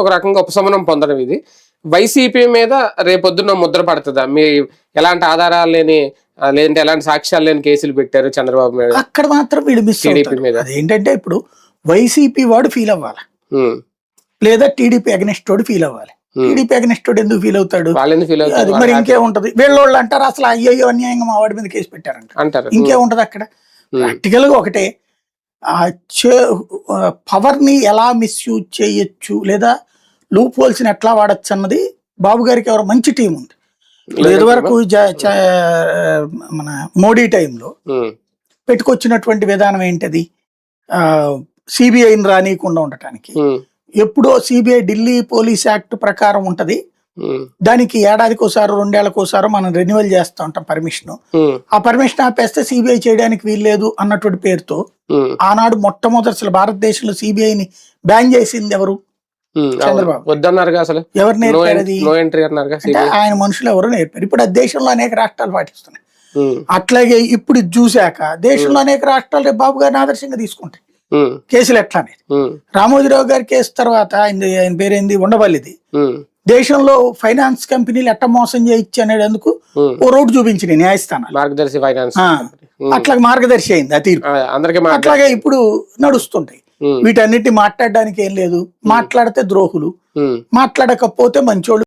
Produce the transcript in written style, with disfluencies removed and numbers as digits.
ఒక రకంగా ఉపశమనం పొందడం ఇది. వైసీపీ మీద రేపొద్దున ముద్ర పడుతుందా? మీ ఎలాంటి ఆధారాలు లేని లేదంటే ఎలాంటి సాక్ష్యాలు లేని కేసులు పెట్టారు చంద్రబాబు మీద, అక్కడ మాత్రం వీడు మిస్ టీడీపీ మీద. అదేంటంటే ఇప్పుడు వైసీపీ వాడు ఫీల్ అవ్వాలి, లేదా టీడీపీ అగెనిస్ట్ వాడు ఫీల్ అవ్వాలి. టీడీపీ అగెనిస్ట్ వాడు ఎందుకు ఫీల్ అవుతాడు? అది మరి ఇంకేముంటది, వీళ్ళోళ్ళు అంటారు అసలు అయ్యో అన్యాయంగా మా వాడి మీద కేసు పెట్టారంట అంటారు. ఇంకేముంటది అక్కడ? ప్రాక్టికల్ గా ఒకటే, పవర్ ని ఎలా మిస్యూజ్ చేయొచ్చు లేదా లూప్ హోల్స్ ని ఎట్లా వాడచ్చు అన్నది బాబు గారికి ఎవరో మంచి టీం ఉంది. ఇదివరకు మన మోడీ టైంలో పెట్టుకొచ్చినటువంటి విధానం ఏంటది, సిబిఐని రానియకుండా ఉండటానికి. ఎప్పుడో సిబిఐ ఢిల్లీ పోలీస్ యాక్ట్ ప్రకారం ఉంటది, దానికి ఏడాదికోసారో 2 ఏళ్లకోసారో మనం రెన్యువల్ చేస్తూ ఉంటాం పర్మిషన్. ఆ పర్మిషన్ ఆపేస్తే సిబిఐ చేయడానికి వీల్లేదు అన్నటువంటి పేరుతో ఆనాడు మొట్టమొదటి అసలు భారతదేశంలో సిబిఐని బ్యాన్ చేసింది ఎవరు? చంద్రబాబు. వద్దన్నారు అసలు. ఎవరు నేర్పారు అది? అంటే ఆయన మనుషులు ఎవరు నేర్పారు. ఇప్పుడు ఆ దేశంలో అనేక రాష్ట్రాలు పాటిస్తున్నాయి. అట్లాగే ఇప్పుడు చూశాక దేశంలో అనేక రాష్ట్రాలు రేపు బాబు గారిని ఆదర్శంగా తీసుకుంటాయి కేసులు ఎట్లా అనేది. రామోజీరావు గారి కేసు తర్వాత ఆయన పేరేంది, ఉండవల్లిది, దేశంలో ఫైనాన్స్ కంపెనీలు ఎట్ట మోసం చేయొచ్చు అనేందుకు ఓ రోడ్డు చూపించింది న్యాయస్థానాలు, మార్గదర్శి ఫైనాన్స్. అట్లా మార్గదర్శి అయింది ఆ తీర్పు. అట్లాగే ఇప్పుడు నడుస్తుంటాయి. వీటన్నిటి మాట్లాడడానికి ఏం లేదు, మాట్లాడితే ద్రోహులు, మాట్లాడకపోతే మంచోళ్ళు.